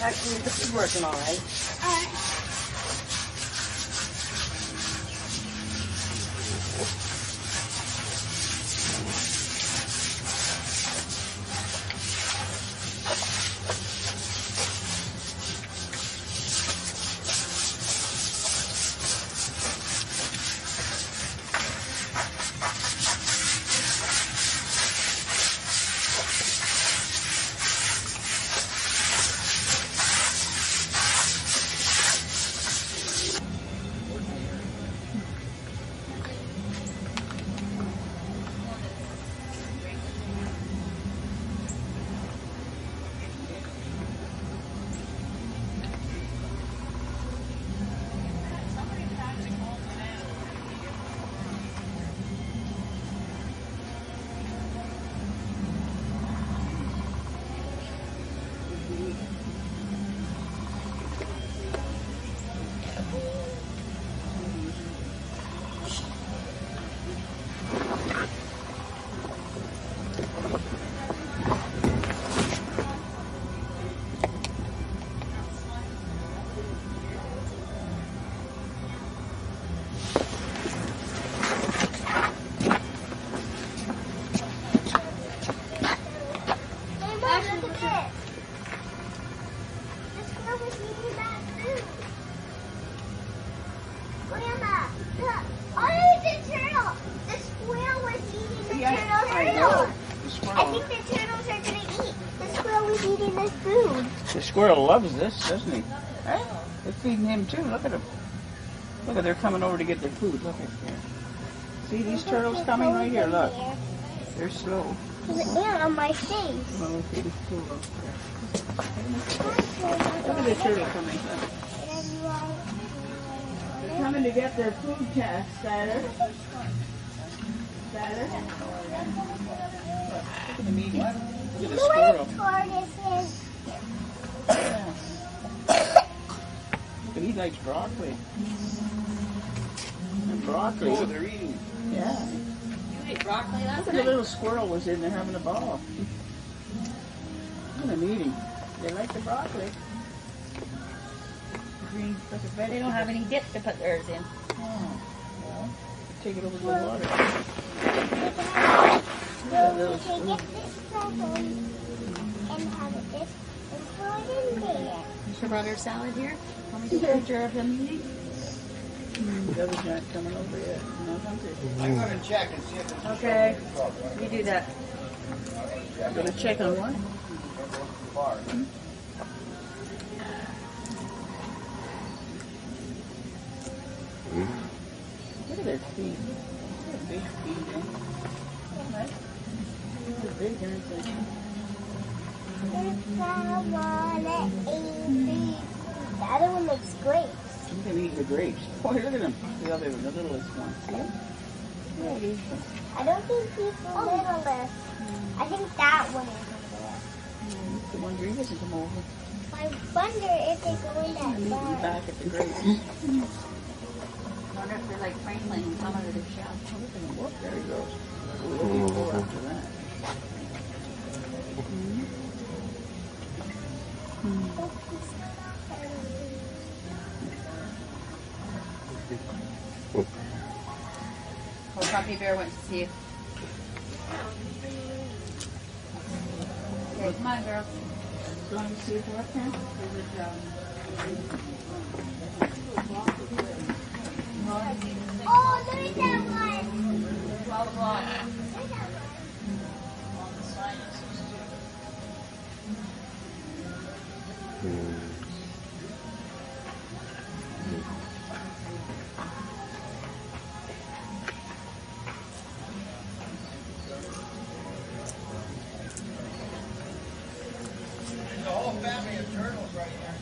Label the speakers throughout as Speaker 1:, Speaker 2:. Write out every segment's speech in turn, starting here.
Speaker 1: Actually, this is working all right.
Speaker 2: All right. The squirrel loves this, doesn't he? Hey, they're feeding him too. Look at him. Look at, they're coming over to get their food. Look at here. See these turtles coming right here? Look. They're slow.
Speaker 3: There's an ant on my face.
Speaker 2: Well, see the food over there. Look at the turtle coming. They're coming to get their food, Skylar. Skylar? Look at the meeting. Look at the squirrel. Yeah. But he likes broccoli. And broccoli.
Speaker 4: Oh, they're eating.
Speaker 2: Yeah.
Speaker 1: You ate broccoli last
Speaker 2: Look at
Speaker 1: night?
Speaker 2: the little squirrel was in there having a ball. Look at them eating. They like the broccoli. Green, like a
Speaker 1: They
Speaker 2: vegetable.
Speaker 1: don't have any dip to put theirs in.
Speaker 2: Oh, well, take it over the water.
Speaker 3: So we can get this present and have it this and throw it in there.
Speaker 1: Is your brother's salad here? Want me to take a picture of him eating?
Speaker 2: The other's not coming over yet. Not hungry.
Speaker 4: I'm going to check and see if it's
Speaker 1: Okay. You do that.
Speaker 2: I'm going to check on what? Look at their feet. Look at big feet. Right? They're big, aren't they?
Speaker 3: The other one makes grapes.
Speaker 2: You can eat the grapes. Boy, look at them. The other one, the littlest one. See him? Yeah, it is.
Speaker 3: I don't think he's the littlest. I think that one is the littlest.
Speaker 2: The one Green doesn't come over.
Speaker 3: I wonder if they go in that
Speaker 2: And eat
Speaker 3: bag.
Speaker 2: back at the grapes.
Speaker 1: I wonder if they're like Franklin and come out of their shell.
Speaker 2: Oh, look at him. Whoop, there he goes. We'll be full after that.
Speaker 1: Oh, Puppy Bear went to see you. Okay, come on, girls.
Speaker 2: Do you want to see his left hand?
Speaker 3: Oh, there's that one.
Speaker 1: 12 o'clock.
Speaker 4: There's a whole family of turtles right here.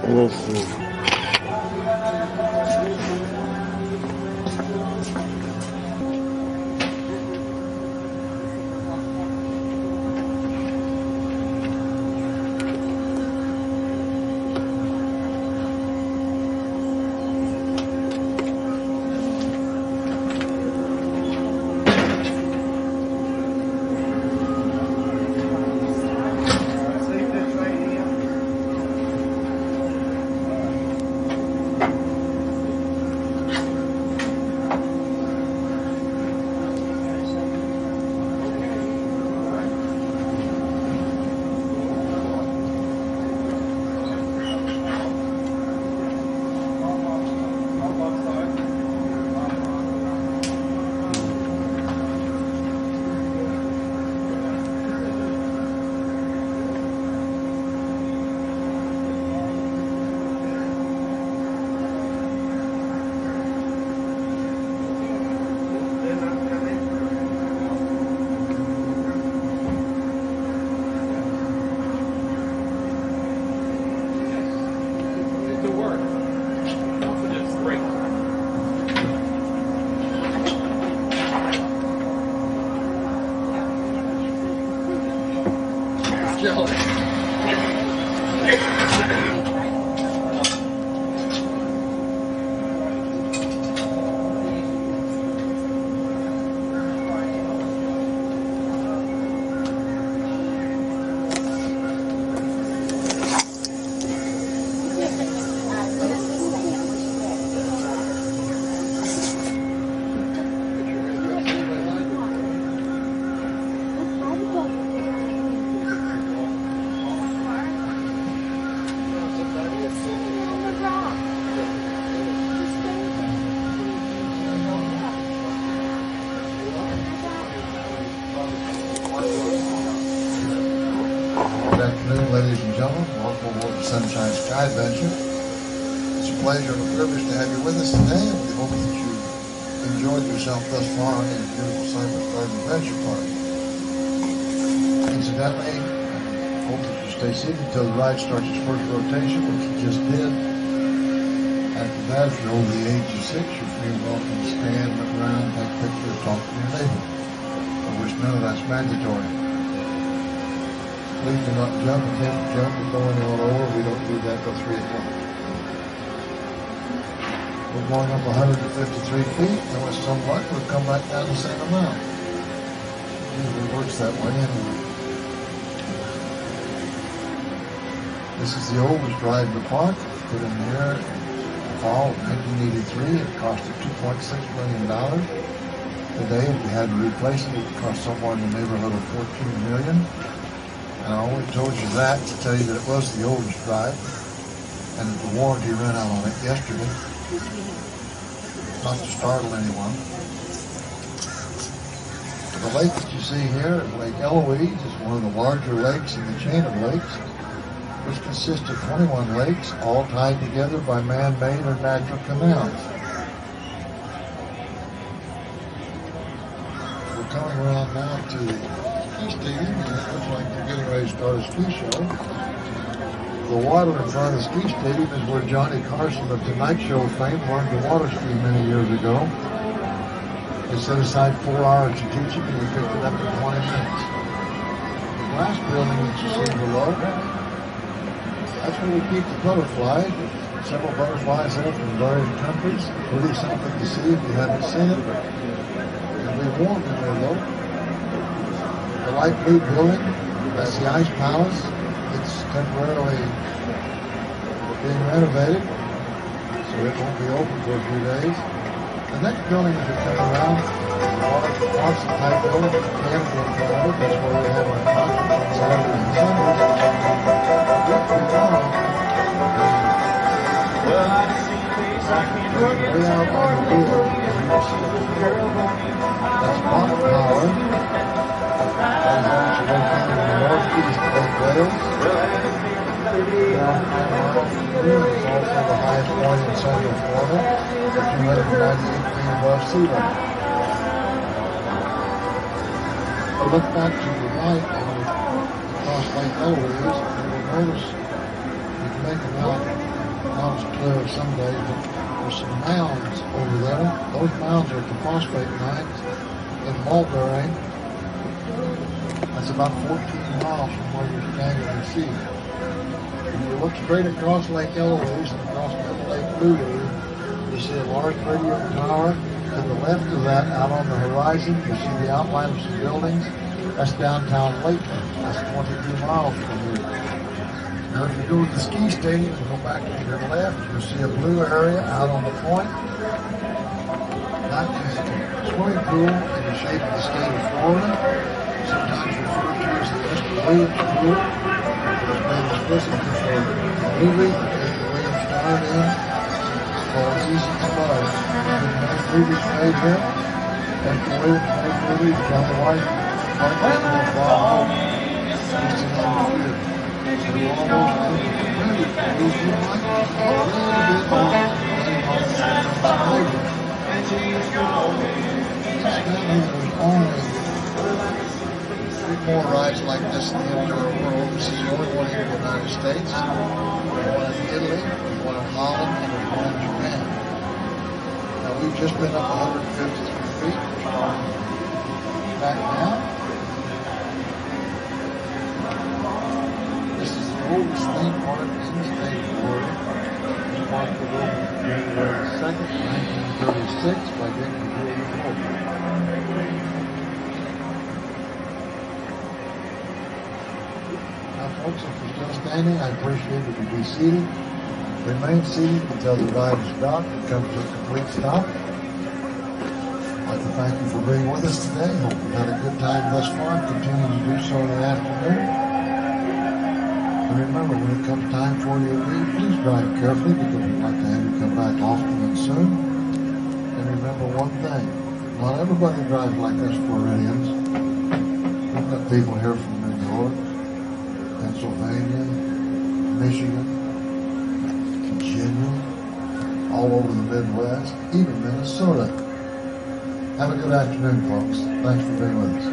Speaker 5: We'll see.
Speaker 6: Good afternoon, ladies and gentlemen. Welcome aboard the Sunshine Sky Adventure. It's a pleasure and a privilege to have you with us today, and we hope that you enjoyed yourself thus far in the beautiful Cypress Garden Adventure Park. Incidentally, I hope that you stay seated until the ride starts its first rotation, which you just did. After that, if you're over the age of 6, you're free and welcome to stand, look around, take pictures, talk to your neighbor. Of which none of that's mandatory. Please do not jump, attempt to jump, or go anyone over. We don't do that till 3 o'clock. We're going up 153 feet, and with some luck, we'll come back down the same amount. It usually works that way anyway. This is the oldest ride in the park. Put in here in the fall of 1983. It costed $2.6 million. Today, if we had to replace it, it would cost somewhere in the neighborhood of $14 million. And I only told you that to tell you that it was the oldest ride, and that the warranty ran out on it yesterday. Not to startle anyone. The lake that you see here is Lake Eloise. It's one of the larger lakes in the chain of lakes, which consists of 21 lakes, all tied together by man-made or natural canals. We're coming around now to the ski stadium, and it looks like they're getting ready to start a ski show. The water in front of the ski stadium is where Johnny Carson of Tonight Show fame learned to water ski many years ago. They set aside 4 hours to teach him, and he picked it up in 20 minutes. The glass building that you see below, that's where we keep the butterflies. Several butterflies in it from various countries. Pretty something to see if you haven't seen it. It'll be warm in there though. The light blue building, that's the Ice Palace. It's temporarily being renovated, so it won't be open for a few days. The next building as we come around, the Watson type building, the mechanical part, that's where we have our concerts on Saturdays and Sundays.
Speaker 2: Well, I see a face I can't forget.
Speaker 6: Way out on the field, that's Pop Power. That is actually located in the northeast of Wales. It's also the highest point in central Florida, at 298 feet above sea level. If you look back to the right across Lake Eloise, you will notice you can make them out not as clear as some days, but there's some mounds over there. Those mounds are the phosphate mines in Mulberry. That's about 14 miles from where you're standing in the sea. If you look straight across Lake Eloise and across Lake Louise, you see a large radio tower. To the left of that, out on the horizon, you see the outline of some buildings. That's downtown Lakeland. That's 22 miles from here. Now, if you go to the ski stadium and go back to your left, you'll see a blue area out on the point. That is a swimming pool in the shape of the state of Florida, sometimes referred to as the Mr. Williams Pool. It was made explicitly for a movie that Mr. Williams starred in called Easy to Love. Many movies made here. Mr. Williams made movies, John White, Mark Hamill, Bob Hope, just to name a few. So all those movies you might know a little bit more than there's only 3 more rides like this in the entire world. This is the only one here in the United States. There's one in Italy, there's one in Holland, and there's one in Japan. Now we've just been up 153 feet. Back now. This is the oldest theme park in the state of Florida. This park was opened January 2nd, 1936 by James Ford. Now folks, if you're still standing, I appreciate it if you be seated. Remain seated until the ride is stopped. It comes to a complete stop. I'd like to thank you for being with us today. Hope you've had a good time thus far. Continue to do so in the afternoon. And remember, when it comes time for you to leave, please drive carefully because we'd like to have you come back often and soon. And remember one thing, not everybody drives like us Floridians. We've got people here from New York, Pennsylvania, Michigan, Virginia, all over the Midwest, even Minnesota. Have a good afternoon, folks. Thanks for being with us.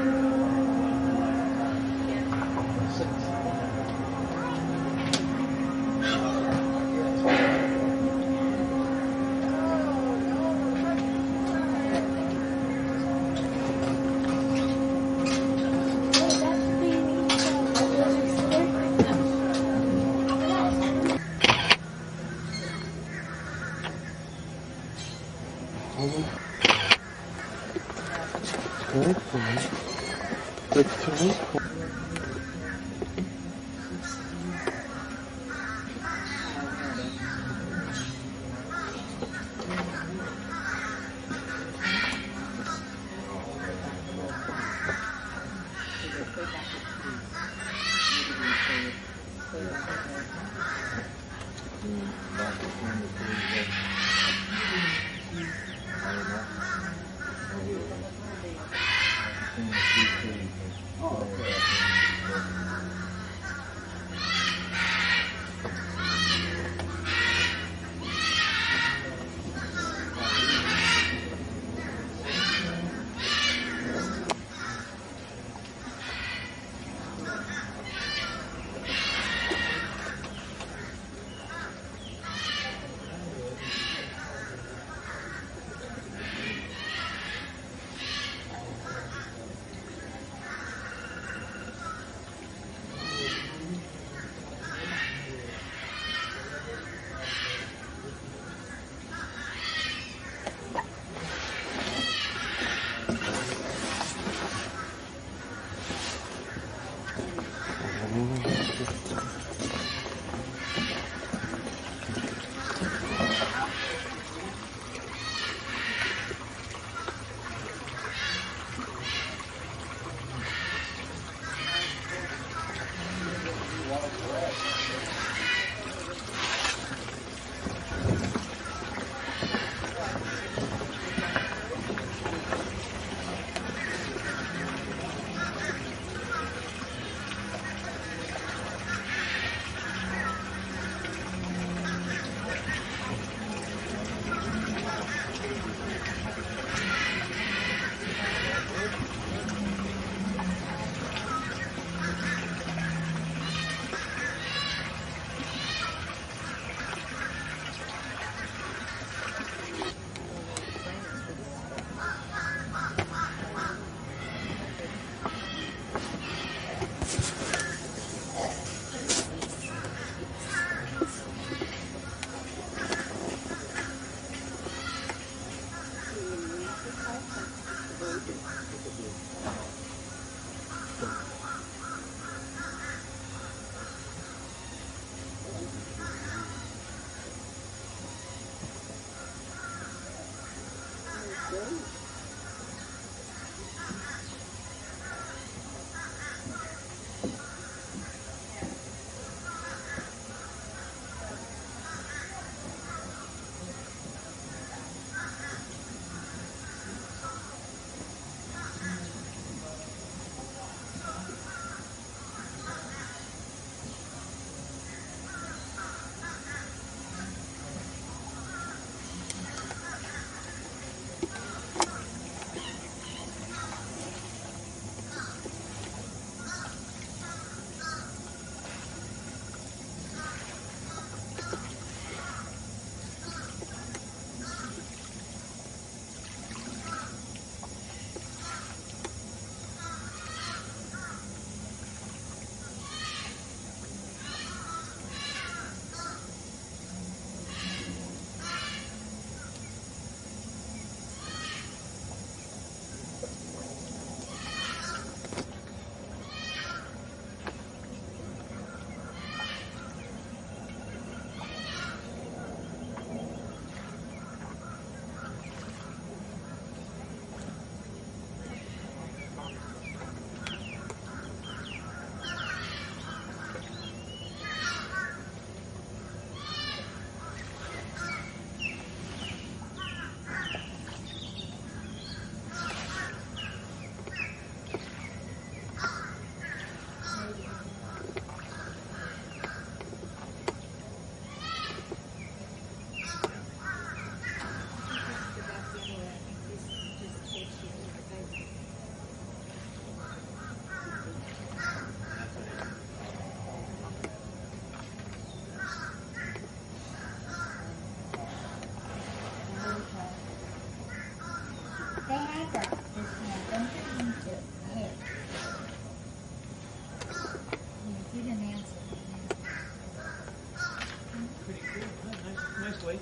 Speaker 5: way?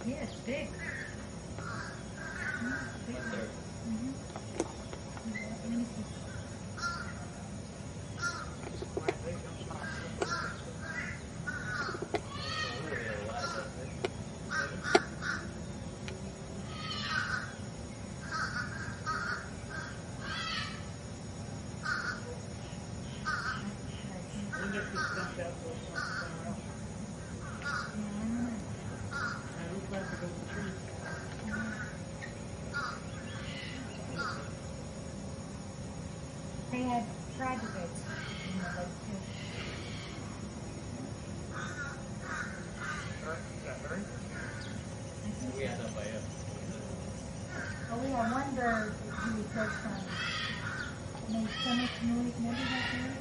Speaker 1: Yeah, it's big. They had tragedies in the lake too.
Speaker 5: We had that by you.
Speaker 1: Oh, we had one bird who was so funny. Made so much noise, remember that bird?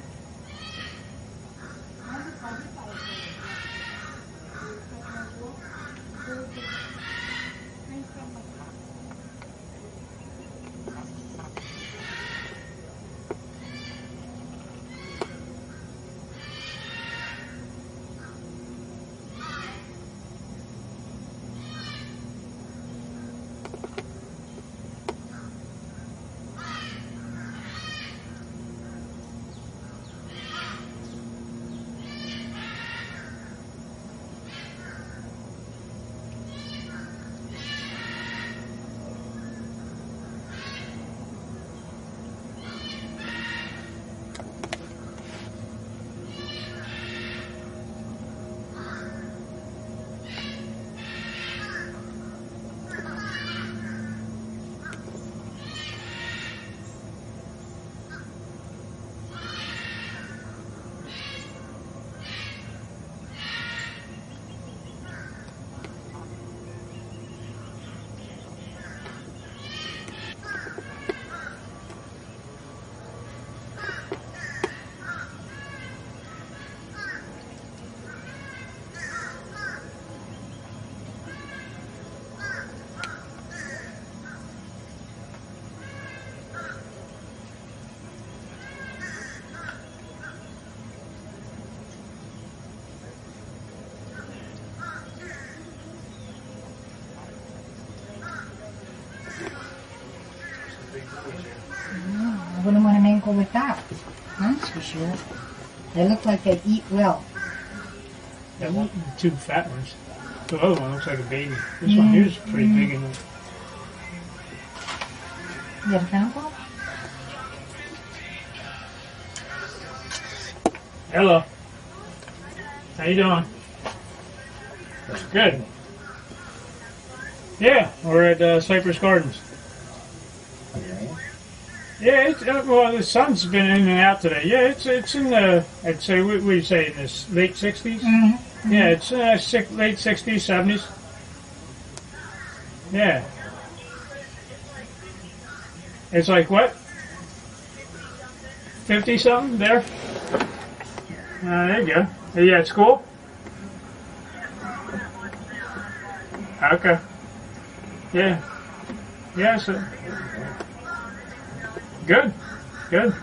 Speaker 1: I wouldn't want to mingle with that. That's for sure. They look like they eat well.
Speaker 7: That one, the two fat ones. The other one looks like a baby. This one here is pretty big in it.
Speaker 1: You have a chemical?
Speaker 7: Hello. How you doing? Good. Yeah, we're at Cypress Gardens. Yeah, it's, well, the sun's been in and out today. Yeah, it's in the, I'd say, what do you say, in the late 60s? Mm-hmm. Yeah, it's late 60s, 70s. Yeah. It's like what? 50-something there? There you go. Are you at school? Okay. Yeah. Yeah, so. Good. Good.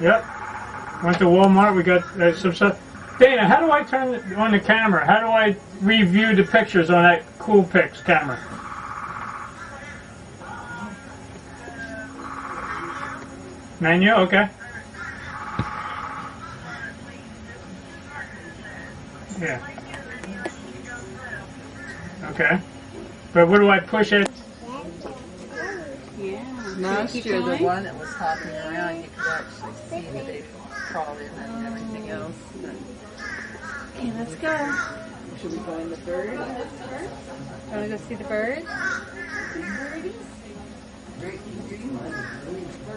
Speaker 7: Yep. Went to Walmart. We got some stuff. Dana, how do I turn on the camera? How do I review the pictures on that Cool Pics camera? Menu? Okay. Yeah. Okay. But what do I push it?
Speaker 2: Last year, the one that was hopping around, you could actually see that they crawled in and everything else.
Speaker 8: Okay, let's go.
Speaker 2: Should we go in the bird?
Speaker 8: Want to go see the birds?
Speaker 2: We're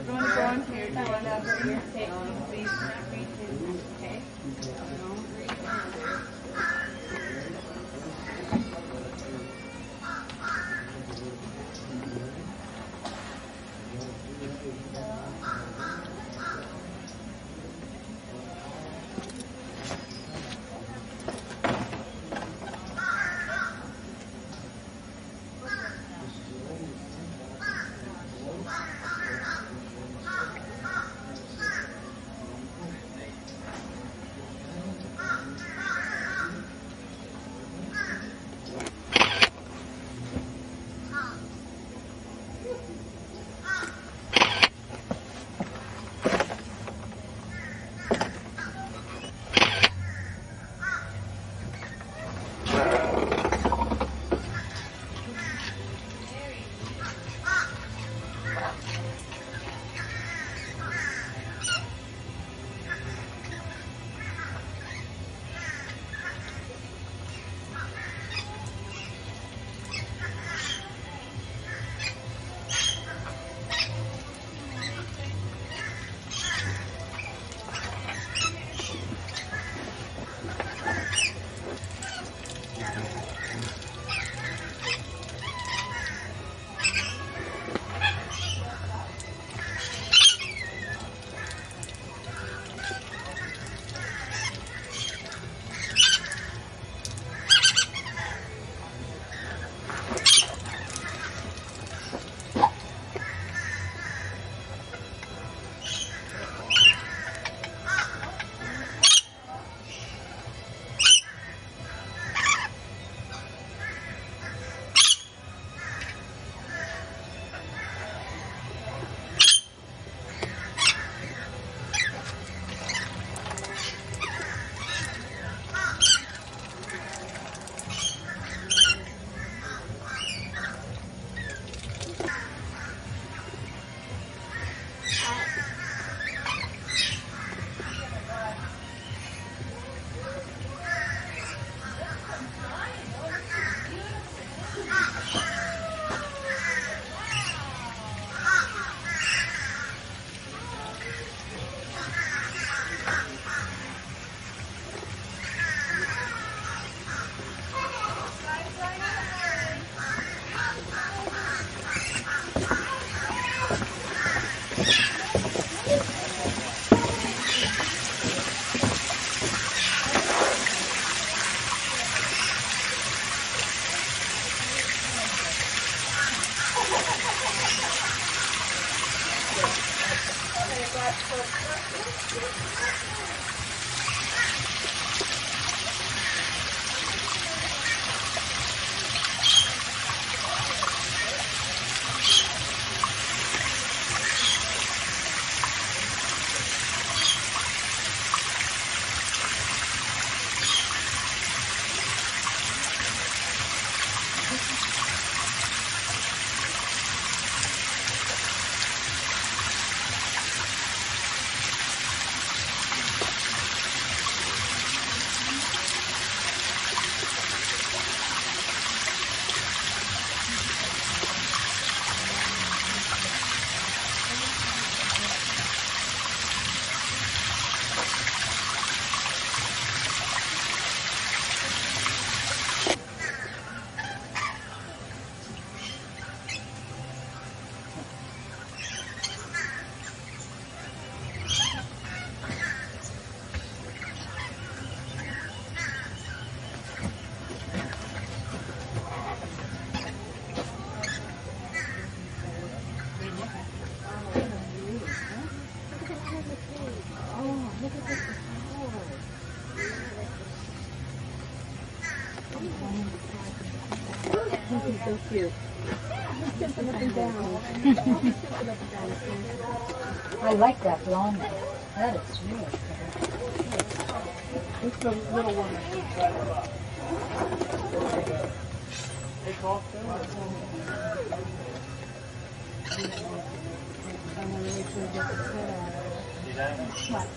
Speaker 8: going to go in here. Do you want to over here? Please read his, okay? So cute.
Speaker 1: I like that blonde. That is really good.
Speaker 7: It's the little one that keeps that up. Take off them.
Speaker 1: I'm going to make sure I get the cut out of it.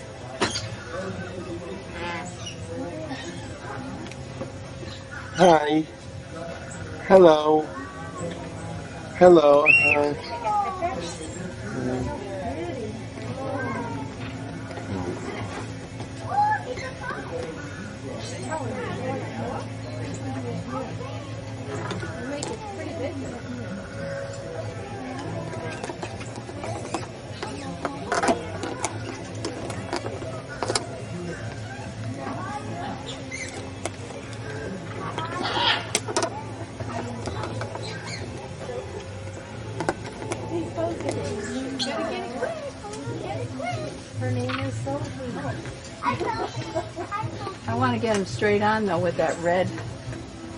Speaker 5: Hi. Hello. Hello. Hi.
Speaker 1: Her name is Sophie.
Speaker 8: I want to get them straight on though with that red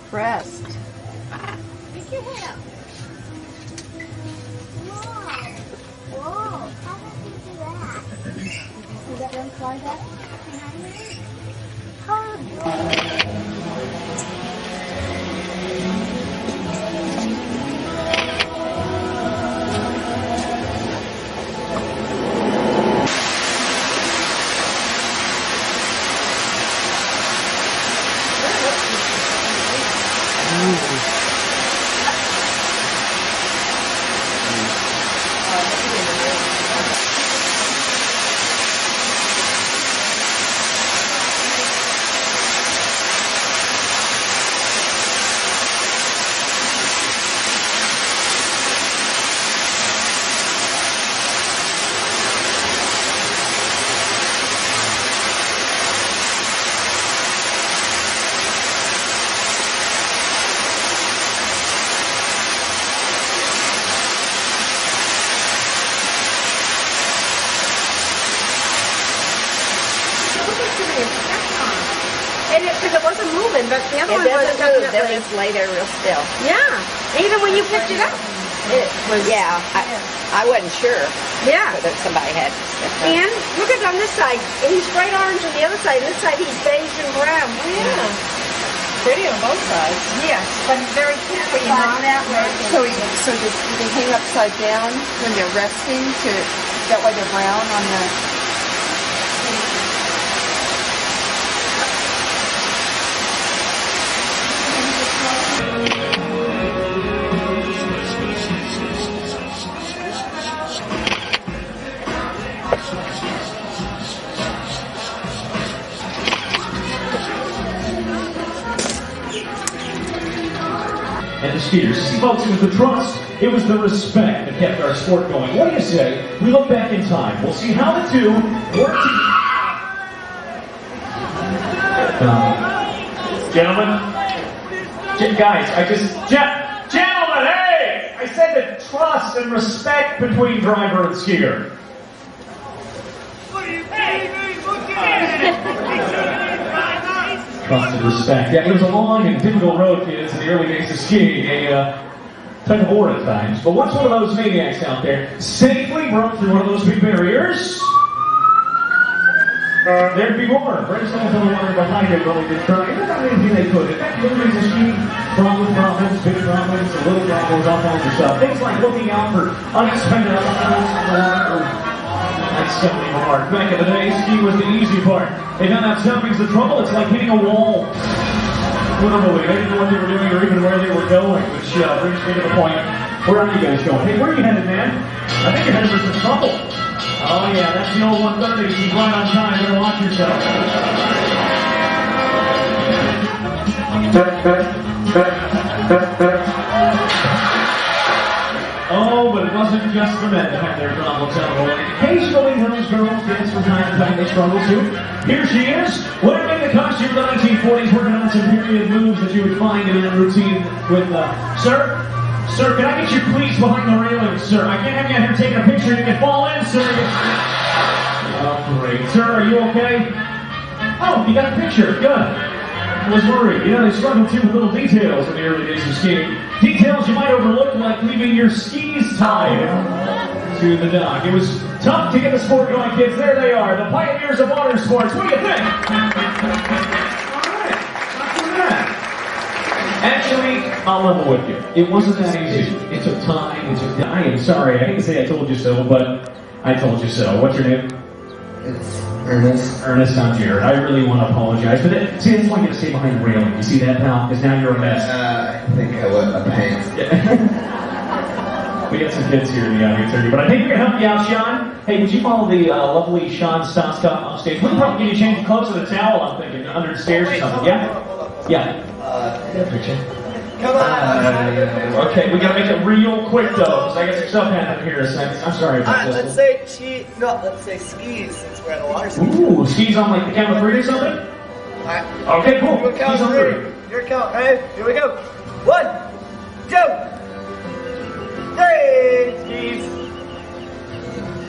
Speaker 8: crest.
Speaker 3: Pick your head up. Whoa. How did you do that?
Speaker 1: See that one fly back?
Speaker 9: Because it wasn't moving, but the other
Speaker 8: It
Speaker 9: one was
Speaker 8: doesn't move. It
Speaker 9: definitely.
Speaker 8: was lay there real still.
Speaker 9: Yeah, even when you picked it up, it was.
Speaker 8: Yeah, I wasn't sure
Speaker 9: Yeah.
Speaker 8: whether somebody had.
Speaker 9: And look at on this side, he's bright orange on the other side. This side he's beige and brown.
Speaker 8: Yeah. Pretty on both sides.
Speaker 9: Yes, but very carefully, not that way.
Speaker 8: So you can hang upside down when they're resting to that way they're brown on the.
Speaker 10: And the skiers. See, folks, it was the trust, it was the respect that kept our sport going. What do you say? We look back in time. We'll see how the two work together. Gentlemen, guys, gentlemen, hey! I said the trust and respect between driver and skier. Constant respect. Yeah, it was a long and difficult road, kids, in the early days of skiing. A tug of war at times. But once one of those maniacs out there safely broke through one of those big barriers, there'd be more. British fans on the water behind it really did try. They done anything they could. In fact, the early days of skiing, problems, big problems, little problems, all kinds of stuff. Things like looking out for unexpected obstacles in the water. That's something hard. Back in the day, skiing was the easy part. They found out stopping's the trouble. It's like hitting a wall. Literally, they didn't know what they were doing or even where they were going, which brings me to the point. Where are you guys going? Hey, where are you headed, man? I think you're headed for some trouble. Oh yeah, that's the old 130. Keep right on time. Better watch yourself. Oh, but it wasn't just the men that had their problems out of the way. Occasionally, those girls dance from time to time. They struggle too. Here she is, wearing the costume of the 1940s, working on some period moves that you would find in that routine with, Sir, can I get you please behind the railing, sir? I can't have you out here taking a picture. You can fall in, sir. Oh, great. Sir, are you okay? Oh, you got a picture. Good. I was worried. You know, they struggle too with little details in the early days of skiing. Details you might overlook, like leaving your skis tied to the dock. It was tough to get the sport going, kids. There they are, the pioneers of water sports. What do you think? Actually, I'll level with you. It wasn't that easy. It took time. I am sorry. I hate to say I told you so, but I told you so. What's your name?
Speaker 5: It's Ernest.
Speaker 10: Ernest, not Jared. I really want to apologize. But see, that's why you have to stay behind the railing. You see that, pal? Because now you're a mess.
Speaker 5: I think I wet my pants.
Speaker 10: We got some kids here in the audience, but I think we can help you out, Sean. Hey, would you follow the lovely Sean Stostock off stage? We can probably get you change clothes to the towel, I'm thinking, under the stairs or something. Yeah? Yeah.
Speaker 5: Picture.
Speaker 4: Come on.
Speaker 10: Okay, we gotta make it real quick though, because I got some stuff happening here in a second. I'm sorry about this.
Speaker 4: Let's say skis, since we're at the water ski.
Speaker 10: Ooh, skis on like the count of 3 or something? Okay, cool.
Speaker 4: We'll count
Speaker 10: Skis on
Speaker 4: 3.
Speaker 10: 3.
Speaker 4: Your count, right? Here we go. 1, 2, 3.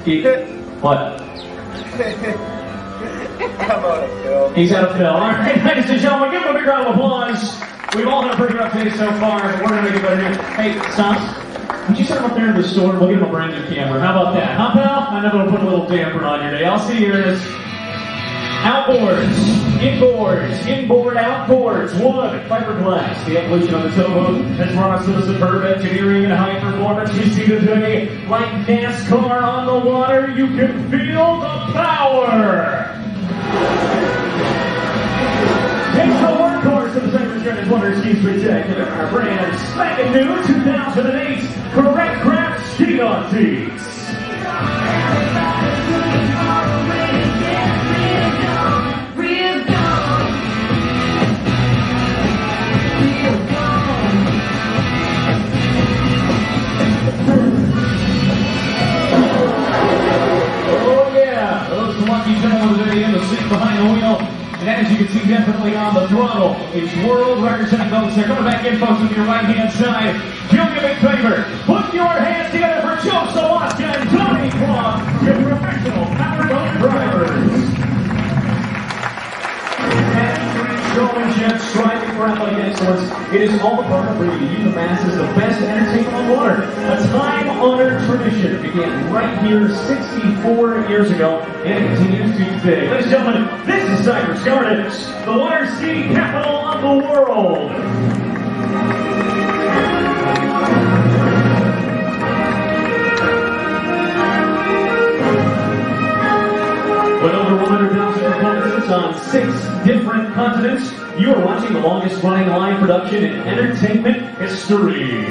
Speaker 4: Skis.
Speaker 10: What?
Speaker 4: Come on, Phil.
Speaker 10: He's out of Phil. All right, ladies and gentlemen, give him a big round of applause. We've all had a pretty rough day so far, but we're going to make it better here. Hey, Stas, would you set him up there in the store? We'll give him a brand new camera. How about that? Huh, pal? I know it'll put a little damper on your day. I'll see you in outboards, inboard, outboards. 1, fiberglass. The evolution of the towboat has brought us to the superb engineering and high performance we see today. Like NASCAR on the water, you can feel the power. It's the workhorse of the Cypress Granite Wonder Ski Spectacular. Our brand spanking new 2008 Correct Craft Ski On Tees. Oh yeah, those lucky gentlemen today in the seat behind the wheel. And as you can see, definitely on the throttle, it's world record-setting folks. They're coming back in, folks, with your right-hand side. Do me a big favor. Put your hands together for Joe Sawaska and Tony Clark, your professional powerboat drivers. And striving for athletic excellence, it is all a part of bringing you, the masses, the best entertainment on water. A time-honored tradition began right here 64 years ago, and it continues to today. Ladies and gentlemen, this is Cypress Gardens, the water ski capital of the world. With over 100,000 performances on 6 different continents, you are watching the longest running live production in entertainment history.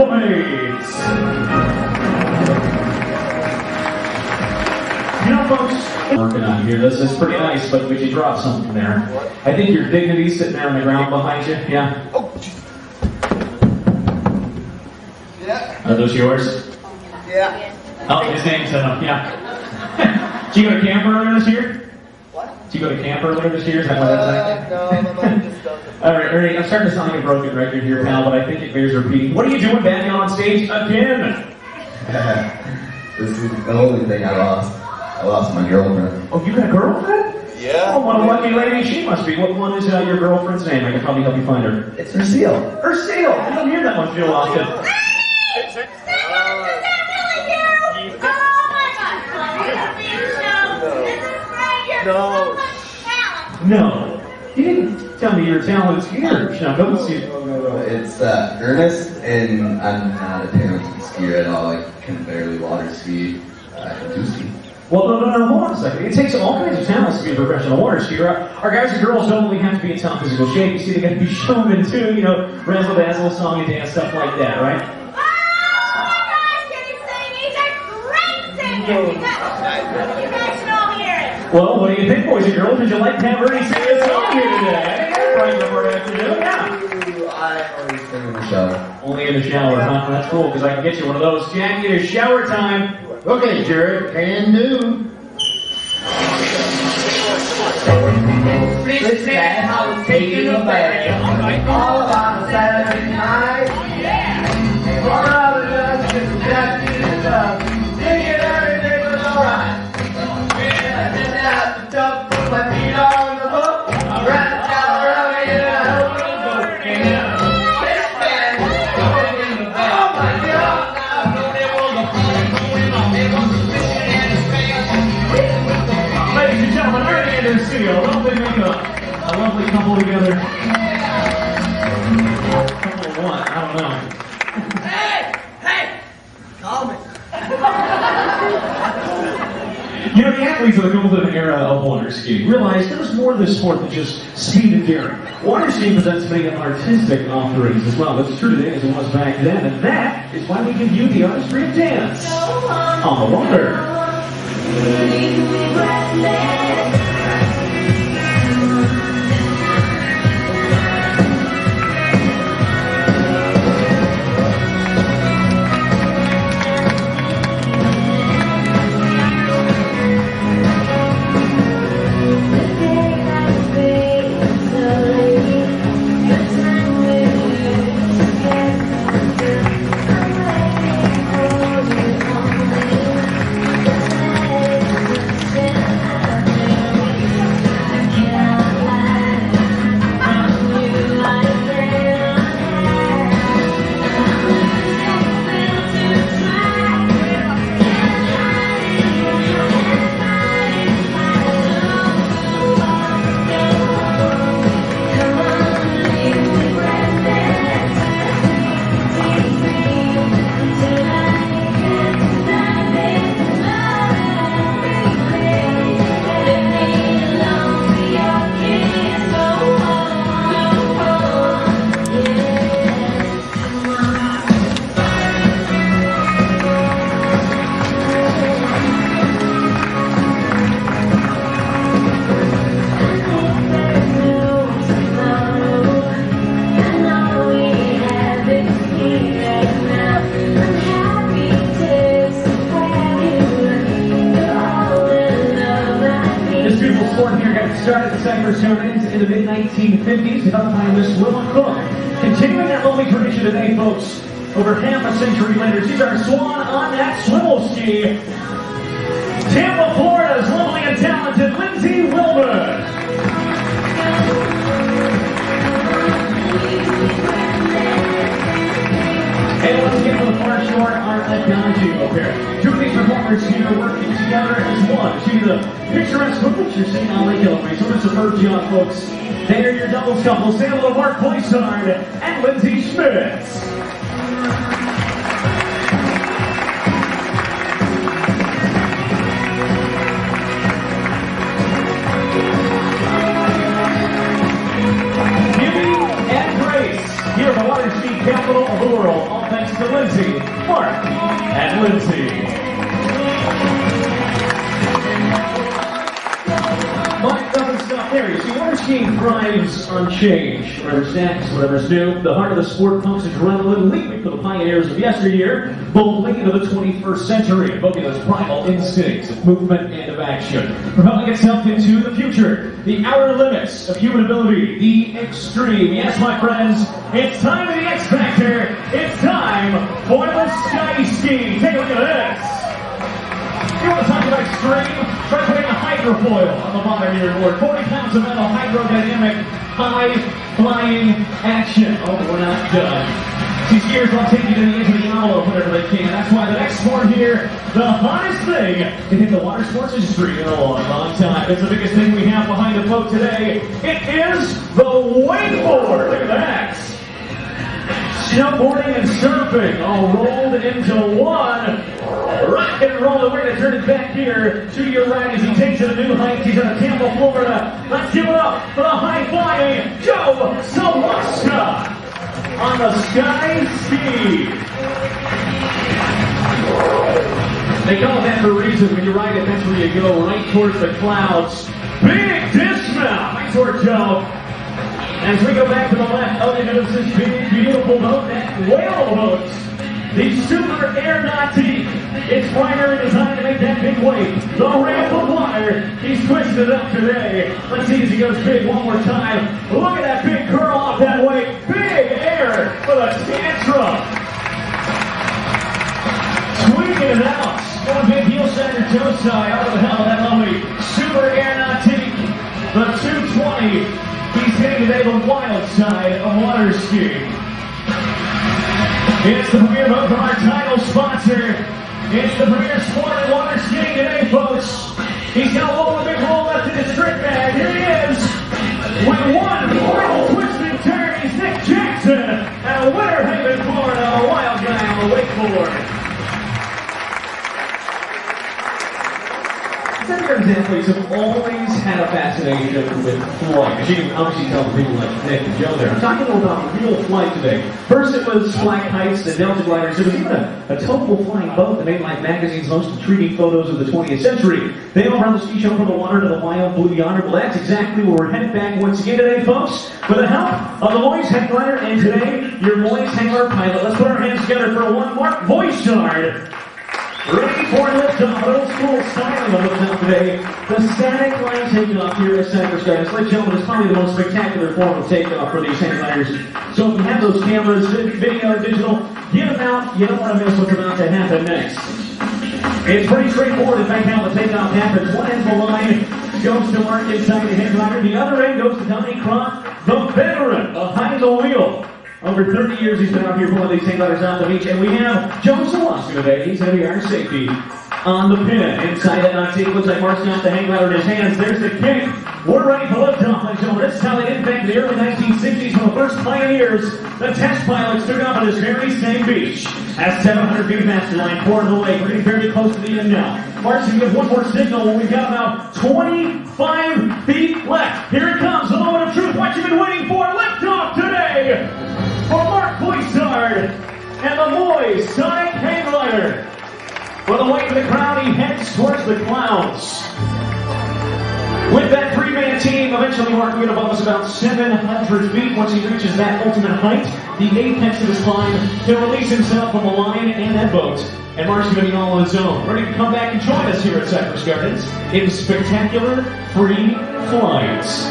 Speaker 10: points. You know, folks, working on here. This is pretty nice, but would you drop something there? I think your dignity's sitting there on the ground behind you. Yeah.
Speaker 4: Oh. Yeah.
Speaker 10: Are those yours?
Speaker 4: Yeah.
Speaker 10: Oh, his name's yeah. Did you go to camp earlier this year?
Speaker 4: What?
Speaker 10: Did you go to camp earlier this year? Is that what that's like?
Speaker 4: No, my mom just doesn't.
Speaker 10: All right, Ernie, I'm starting to sound like a broken record here, pal, but I think it bears repeating. What are you doing back on stage again?
Speaker 5: This is the only thing I lost. I lost my girlfriend.
Speaker 10: Oh, you got a girlfriend?
Speaker 4: Yeah.
Speaker 10: Oh, what a lucky lady she must be. What one is your girlfriend's name? I can probably help you find her.
Speaker 5: It's her seal.
Speaker 10: Her seal. I don't hear that much real often.
Speaker 4: No.
Speaker 10: No. You didn't tell me your talent's here. Now, don't see.
Speaker 5: No. It's Ernest, and I'm not a talented skier at all. I can barely water ski. I do ski.
Speaker 10: Well, no, hold on a second. It takes all kinds of talents to be a professional water skier. Our guys and girls don't only have to be in top physical shape. You see, they got to be showmen too, you know, razzle dazzle, song and dance, stuff like that, right?
Speaker 3: Oh my gosh, can you sing? He's a great singer! You guys should all hear it.
Speaker 10: Well, what do you think, boys and girls? Did you like to have Ernie sing a song here today? Right before afternoon, yeah.
Speaker 5: I always sing in the shower.
Speaker 10: Only in the shower, huh? That's cool, because I can get you one of those. Jackie, it is shower time.
Speaker 6: Okay, Jared, can do.
Speaker 11: This dad, I was taking a bath. All about a Saturday night. One of the nuts just got you to love. Thinking everything was alright. I didn't have to jump, put my feet on the hook. I ran the shower of it and I hope it'll go. And this man was going in the bath. Oh my God! I know there was a party going on. There was a fishing and a span.
Speaker 10: Ladies and gentlemen, Ernie and their seal. Don't they make a lovely couple together? Couple of what? I don't know.
Speaker 11: Hey! Call me.
Speaker 10: You know, the athletes of the golden era of water skiing realized there was more to this sport than just speed and daring. Water skiing presents many artistic offerings as well. That's true today as it was back then, and that is why we give you the artistry of dance on the water. Started at cypress in the mid-1950s, developed by Miss Wilma Cook. Continuing that lovely tradition today, folks, over half a century later, she's our swan on that swivel ski. Tampa, Florida's lovely and talented Lindsay Wilbur. And once again, for the far short, our technology up here. Two of these performers here working together as one. See the picturesque movements you're seeing on Lake Illinois. So it's a superb job, folks. They are your doubles couple, say hello to Mark Boissard and Lindsay Schmitz. Beauty and grace here at the water ski capital of the world. All thanks to Lindsay, Mark, and Lindsay. Mike doesn't stop there. You see, water skiing thrives on change. Whatever's next, whatever's new. The heart of the sport pumps adrenaline, leaping for the pioneers of yesteryear, boldly into the 21st century, evoking those primal instincts of movement and of action, propelling itself into the future, the outer limits of human ability, the extreme. Yes, my friends, it's time for the X Factor. It's time for the sky ski. Take a look at this. You want to talk about extreme? Try putting a hydrofoil on the bottom of your board. 40 pounds of metal, hydrodynamic, high-flying action. Oh, we're not done. See, skiers will take you to the edge of the envelope whenever they can. That's why the next sport here, the hottest thing to hit the water sports industry in a long, long time. It's the biggest thing we have behind the boat today. It is the wakeboard. Look at that. Snowboarding and surfing all rolled into one. Rock and roll. We're going to turn it back here to your right as he takes it to new heights. He's out of Tampa, Florida. Let's give it up for the high-flying Joe Sawaska on the sky ski. They call it that for a reason. When you ride it, that's where you go, right towards the clouds. Big dismount. Right toward Joe. As we go back to the left, oh, into this big, beautiful boat, that whale boat, the Super Aeronautique. Its primary design to make that big wave. The ramp of water. He's twisted it up today. Let's see as he goes big one more time. Look at that big curl off that wave. Big air for the tantrum. Tweaking it out. Going big heel side or toe side. Out of the hell of that lovely Super Aeronautique. The 220. He's hitting today the wild side of water skiing. It's the premier vote from our title sponsor. It's the premier sport in water skiing today, folks. He's got a little big roll left in his trick bag. Here he is. With one final twisting turn, he's Nick Jackson out of Winter Haven, Florida, a wild guy on the wakeboard. Senator athletes have always had a fascination with flight. As you can obviously tell from people like Nick and Joe there. I'm talking about real flight today. First it was fly kites and Delta gliders. There was even a towable flying boat that made Life magazine's most intriguing photos of the 20th century. They all run the ski show from the water to the wild blue yonder. Well, that's exactly where we're headed back once again today, folks. With the help of the Moise hang glider and today, your Moise hang glider pilot. Let's put our hands together for one Mark Voichard. Ready for liftoff, old school styling of liftoff today. The static line takeoff here at Cypress Gardens. Ladies and gentlemen, is probably the most spectacular form of takeoff for these hang gliders. So if you have those cameras, video, digital, get them out. You don't want to miss what's about to happen next. It's pretty straightforward. In fact, how the takeoff happens. One end of the line goes to Mark inside the hang glider. The other end goes to Dominique Croft, the veteran behind the wheel. Over 30 years he's been out here pulling these hang gliders out the beach, and we have Joe Sawaska today. He's going to be our safety on the pin. Inside that Nautique, looks like Mark's got the hang glider in his hands. There's the kick. We're ready for liftoff, ladies and gentlemen. This is how they did back in the early 1960s when the first pioneers, the test pilots, took off on this very same beach. At 700 feet of master line, pouring the lake. We're getting very close to the end now. Mark's going to give one more signal when we've got about 25 feet left. Here it comes, the moment of truth. What you've been waiting for, liftoff today for Mark Voichard and the Moise Sonic Hang Glider. With a wave of the crowd, he heads towards the clouds. With that three-man team, eventually Mark will get above us about 700 feet. Once he reaches that ultimate height, the apex of his climb, he'll release himself from the line and that boat. And Mark's going to be all on his own. Ready to come back and join us here at Cypress Gardens in spectacular free flights.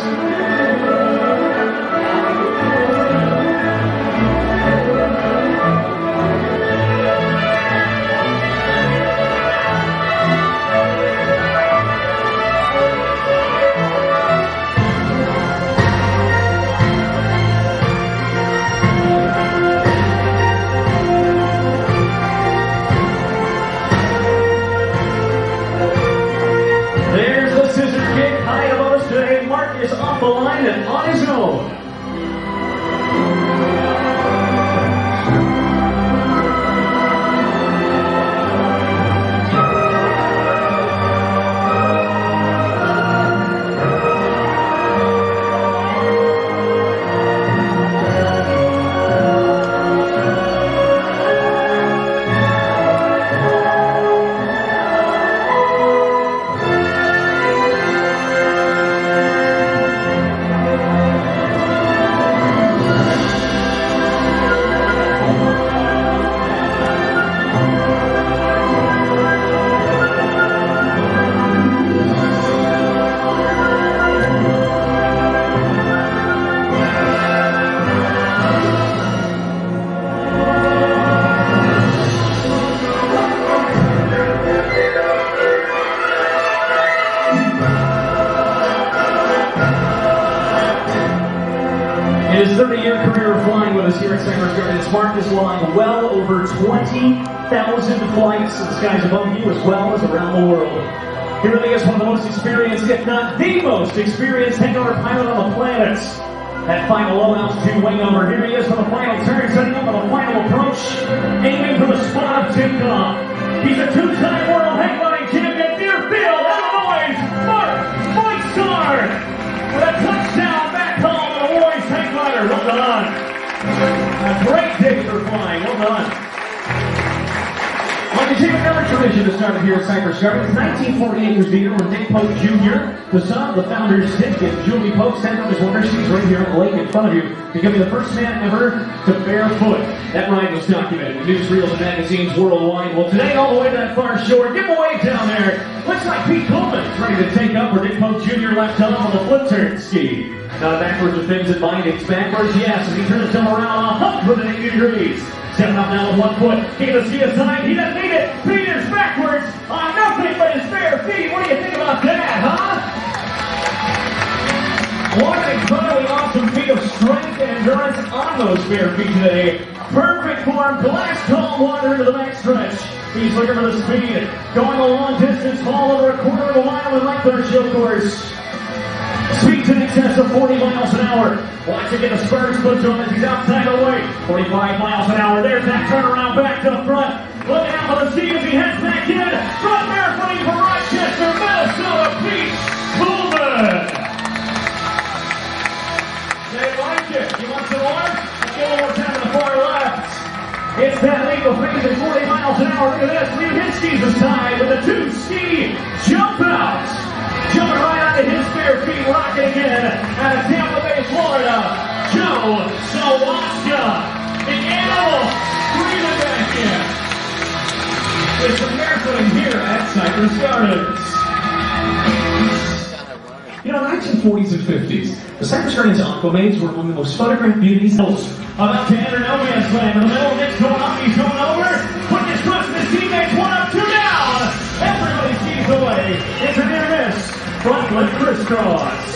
Speaker 10: Is off the line and on his own. In his 30-year career of flying with us here at Cypress Gardens, Mark is flying well over 20,000 flights in the skies above you as well as around the world. He really is one of the most experienced, if not the most experienced hangar pilot on the planet. That final low-altitude wing over, here he is for the final turn, setting up on the final approach, aiming for the spot of takeoff. He's a two-time world hang gliding champion, Deerfield, Illinois, Mark Voigstar, with a touchdown back home on a Royce hang glider. Well done. A great day for flying. Well done. I'll continue another tradition that started here at Cypress Gardens. 1948 was the year when Dick Pope Jr., the son of the founders Dick and Julie Pope, stand up his water skis right here on the lake in front of you, becoming the first man ever to barefoot. That ride was documented in newsreels and magazines worldwide. Well, today, all the way to that far shore, give away down there. Looks like Pete Coleman's ready to take up where Dick Pope Jr. left off on the flip turn ski. Not backwards with things in mind, it's backwards, yes, as he turns him around 180 degrees. Stepping up now with one foot, he can see a sign, he doesn't need it. Pete is backwards on nothing but his bare feet. What do you think about that, huh? What an incredibly awesome feat of strength and endurance on those bare feet today. Perfect form, glass calm water into the backstretch. He's looking for the speed, going a long distance, all over a quarter of a mile in length on our show course. Speeds in excess of 40 miles an hour. Watch it get the spurs put to him as he's outside the way. 45 miles an hour. There's that turnaround back to the front. Looking out for the seat as he heads back in. Front barefooting from Rochester, Minnesota, Pete Coleman. They like it. You want some more? Let's get one more time to the far left. It's that legal phase at 40 miles an hour. Look at this. New hit skis this time with a two-ski jump out. Jumping right out of his bare feet, rocking again out of Tampa Bay, Florida. Joe Sawaska, the animal, breathing back in. It's some barefooting here at Cypress Gardens. You know, 1940s and 50s, the Cypress Gardens Aquamaids were among the most photographed beauties. About to enter no man's land in the middle. Nick's going up, he's going over. Putting his trust in his teammates, 1 up, 2 down. Everybody skis away. It's a near miss. Front lip crisscross.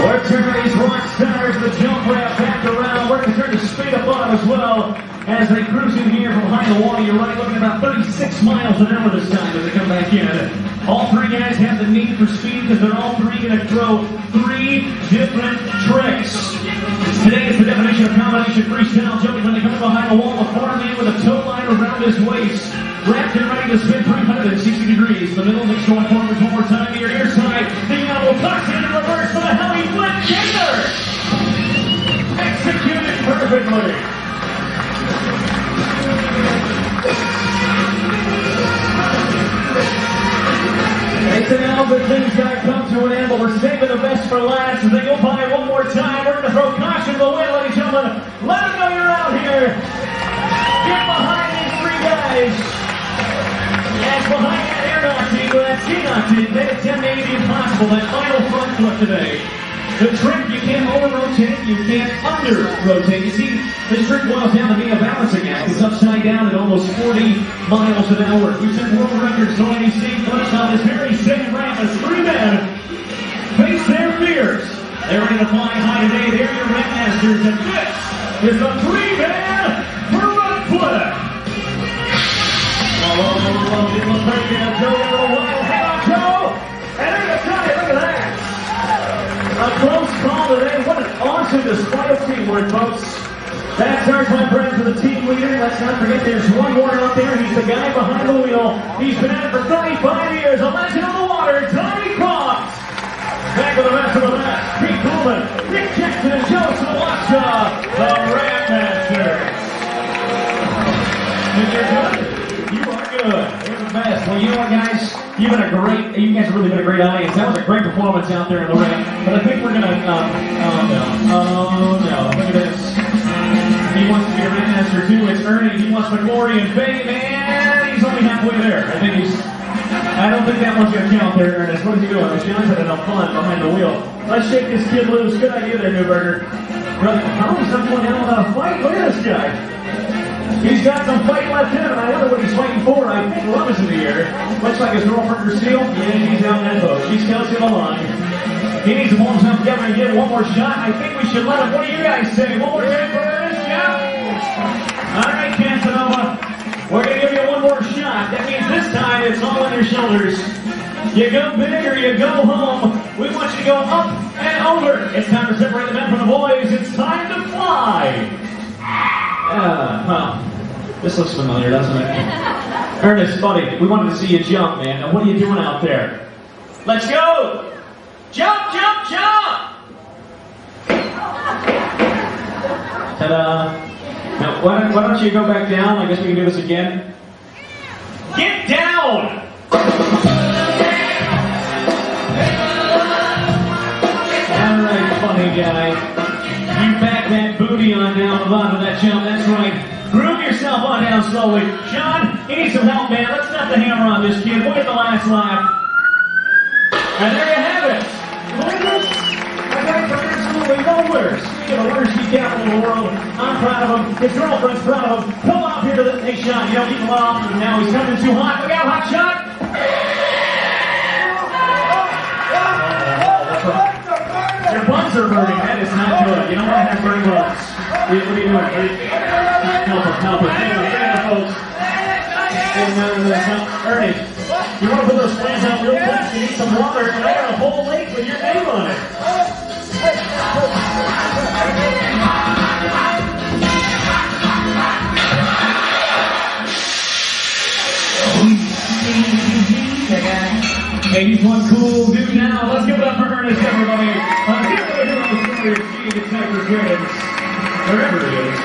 Speaker 10: We're turning these rock stars the jump ramp back around. We're going to turn the speed up on them as well as they cruise in here from behind the water. You're right, looking at about 36 miles an hour this time as they come back in. All three guys have the need for speed because they're all three going to throw 3 different tricks. Today is the definition of combination freestyle jumping when they come behind the wall. The far man with a tow line around his waist, wrapped and ready to spin 360 degrees. The middle makes going forward one more time to your ear side. The animal tucks in reverse for the heli flip gainer. Executed perfectly. It's an Albert things gotta come to an end, but we're saving the best for last. As they go by one more time, we're gonna throw caution to the wind, ladies and gentlemen. Let them know you're out here. Get behind these 3 guys. And behind that air team, with that ski team, they attempt to the impossible, that final front flip today. The trick, you can't over-rotate, you can't under-rotate. You see, this trick boils down to being a balancing act. It's upside down at almost 40 miles an hour. We set world records going to see first on this very same ramp as 3 men face their fears. They're ready to fly high today. They're your red masters, and this is the 3-man front flip. All over the world, it looks like they're going to go a little while. Hang on, Joe! And there's a tie, look at that! A close call today. What an awesome display of teamwork, folks. That's ours, my friends, for the team leader. Let's not forget there's one more out there. He's the guy behind the wheel. He's been at it for 35 years. A legend of the water, Tony Croft. Back with the rest of the best. Pete Coleman, Nick Jackson, and Joe Sawaska, the Ram Masters. And you're good. You are good. You're the best. Well, you know what, guys? You guys have really been a great audience. That was a great performance out there in the ring. But I think we're going to, oh no, look at this. He wants to be a ring master too. It's Ernie. He wants the glory and fame, man. He's only halfway there. I don't think that one's going to count there, Ernest. What is he doing? Sean's had enough fun behind the wheel. Let's shake this kid loose. Good idea there, Newberger. He's not going down without a fight. Look at this guy. He's got some fight left in him, and I wonder what he's fighting for. I think love is in the air. Looks like his girlfriend Lucille. Yeah, she's out in that boat. She's close to the line. He needs to pull himself together and get one more shot. I think we should let him. What do you guys say? One more time for Ernest, yeah? All right, Casanova. We're going to give you one more shot. That means this time it's all on your shoulders. You go big or you go home. We want you to go up and over. It's time to separate the men from the boys. It's time to fly. Well, this looks familiar, doesn't it? Ernest, buddy, we wanted to see you jump, man. Now, what are you doing out there? Let's go! Jump, jump, jump! Ta-da! Now, why don't you go back down? I guess we can do this again. Get down! Alright, funny guy. You back that booty on down the bottom of that jump, that's right. Groove yourself on down slowly. Sean, you need some help, man. Let's set the hammer on this kid. We'll get the last lap. And there you have it. Look at this. That guy from absolutely nowhere. Speaking of the worst ski capital in the world, I'm proud of him. His girlfriend's proud of him. Come on up here to the... Hey, Sean, you don't need to let off him now. He's coming too hot. Look out, hot shot. Your buns are burning. That is not good. You don't want to have burning buns. What are you doing? Help him, help him. Hang on, folks. Ernie, you want to put those flames out real quick? You need some water, and I got a whole lake with your name on it. Hey, he's one cool dude now. Let's give it up for Ernest, everybody. Give it up for the story of skiing in Cypress Gardens. Wherever it is.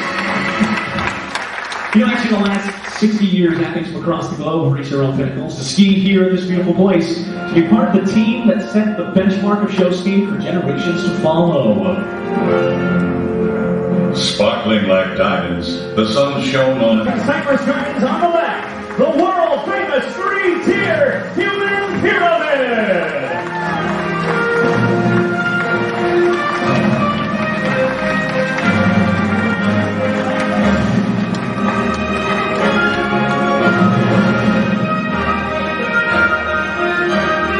Speaker 10: You know, actually, the last 60 years, athletes from across the globe have reached their own pinnacles to ski here in this beautiful place, to be part of the team that set the benchmark of show skiing for generations to follow.
Speaker 12: Sparkling like diamonds, the sun shone on
Speaker 10: Cypress Gardens on the left, the world-famous three-tier human pyramid!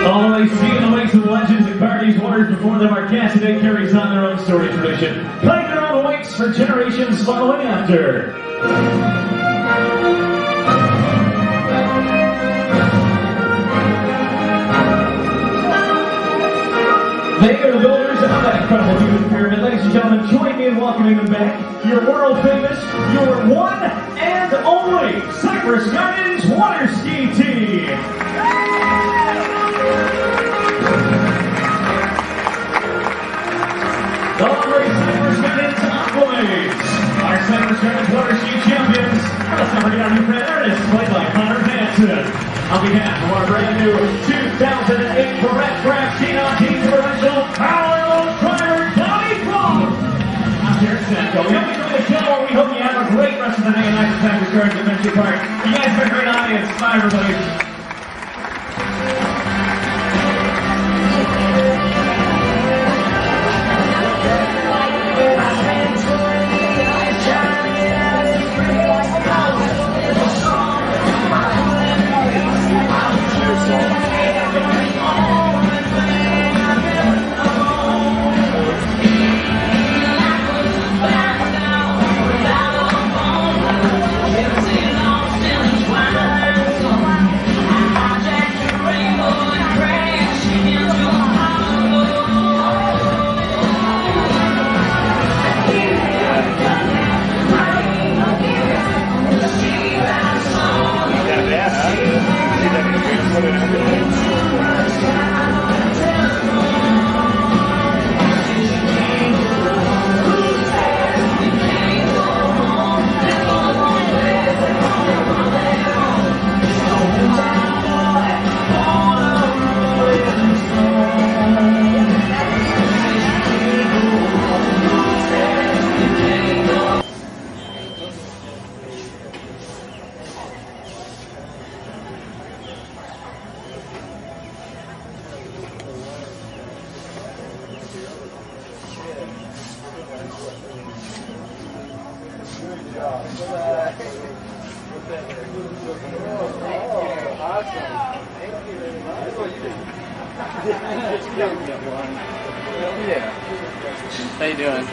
Speaker 10: All the way skiing the wakes of legends and parties, waters before them, our cast today carries on their own story tradition, playing their own wakes for generations following after. They are the builders of that incredible human pyramid. Ladies and gentlemen, join me in welcoming them back. Your world famous, your one and only Cypress Gardens water ski team. The Cypress Gardens Aquaways, our Cypress Gardens water ski champions. Let's not forget our new friend Ernest, played by Hunter Hanson. On behalf of our brand new 2008 Barrett Craft Xenon Team Differential Power Driver, Donnie Fong. I'm Derek Sanko. We hope you enjoy the show, and we hope you have a great rest of the day and night at Cypress Gardens Adventure Park. You guys have a great audience. Bye, everybody.
Speaker 2: How you doing?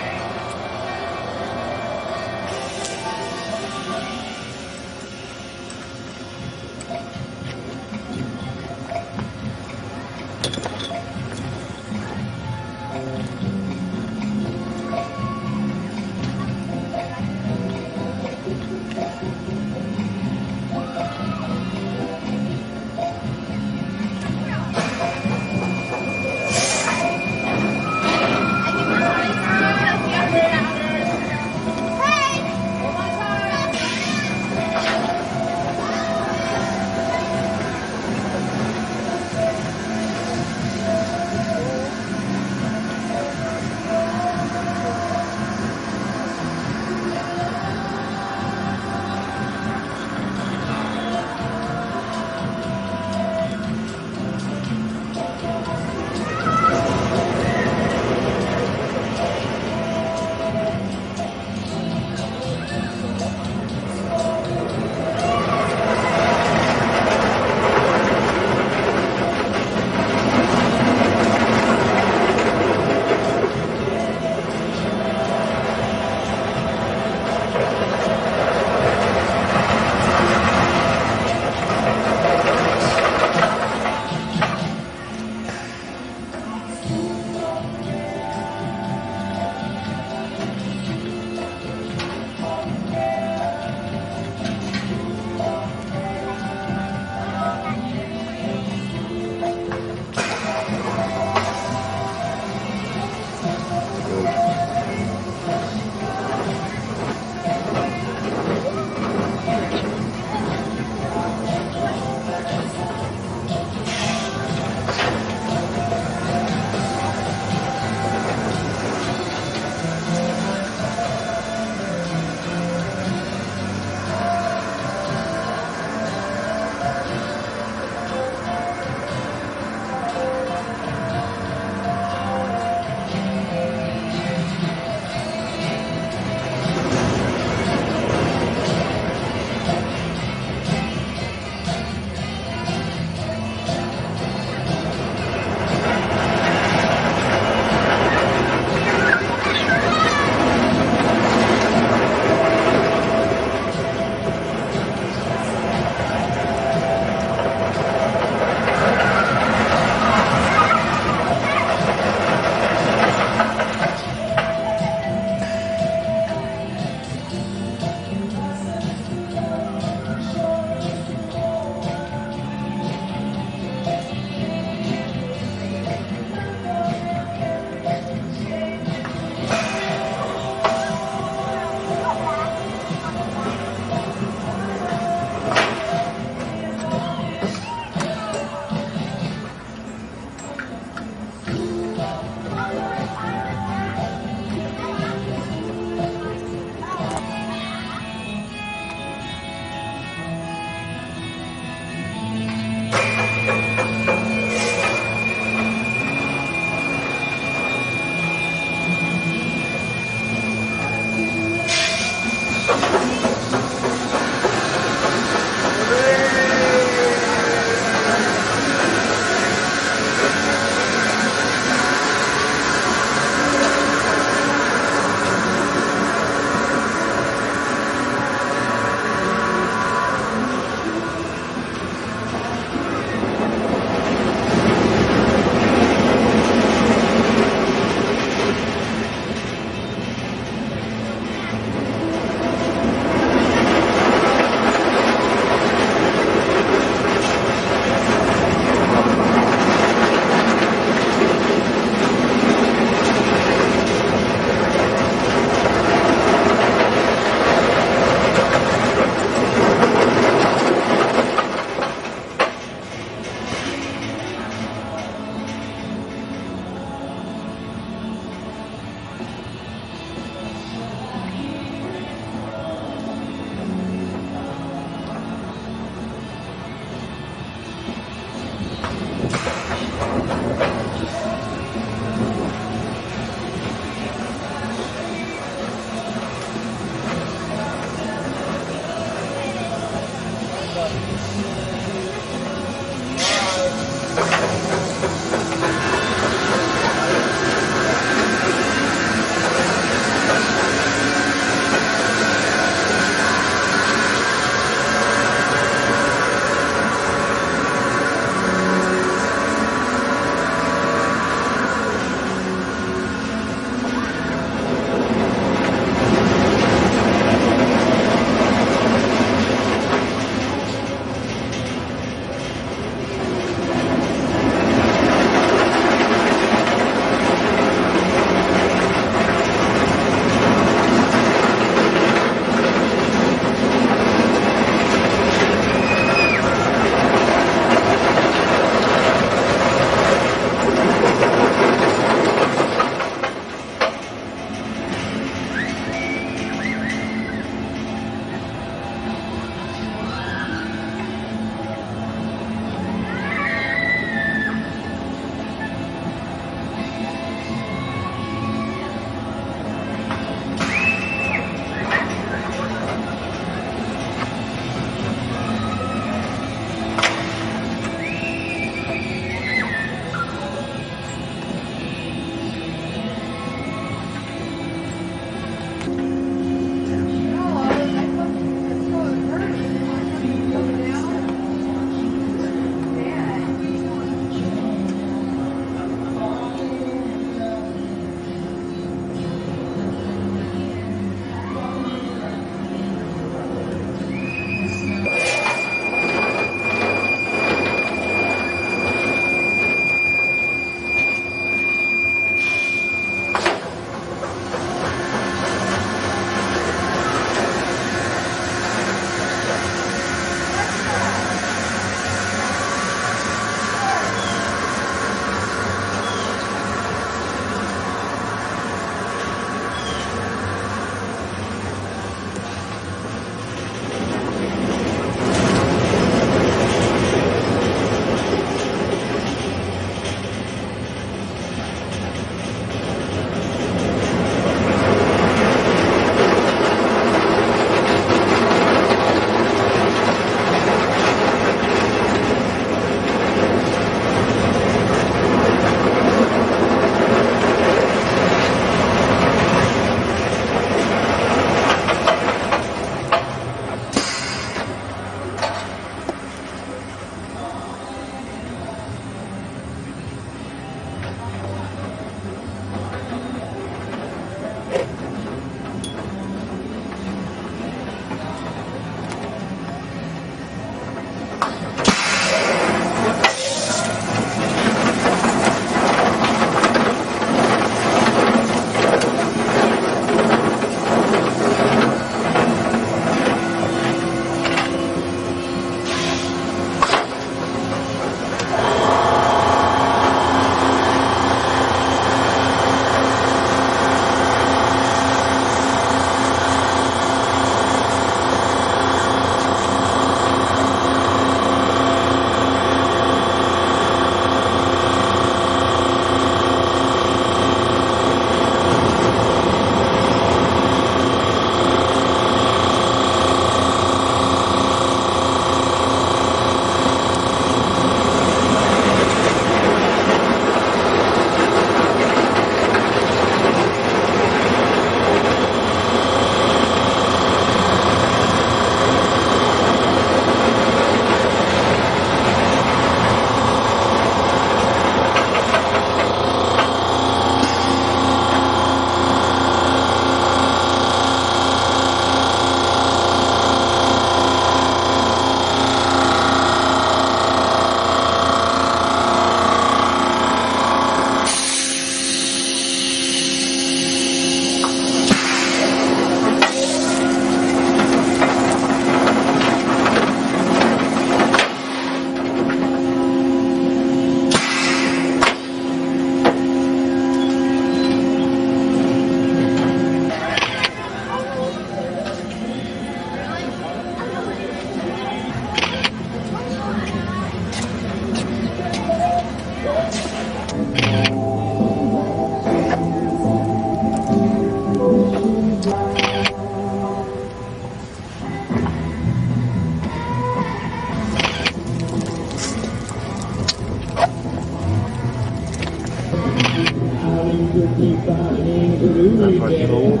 Speaker 6: That's like an old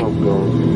Speaker 6: love dog.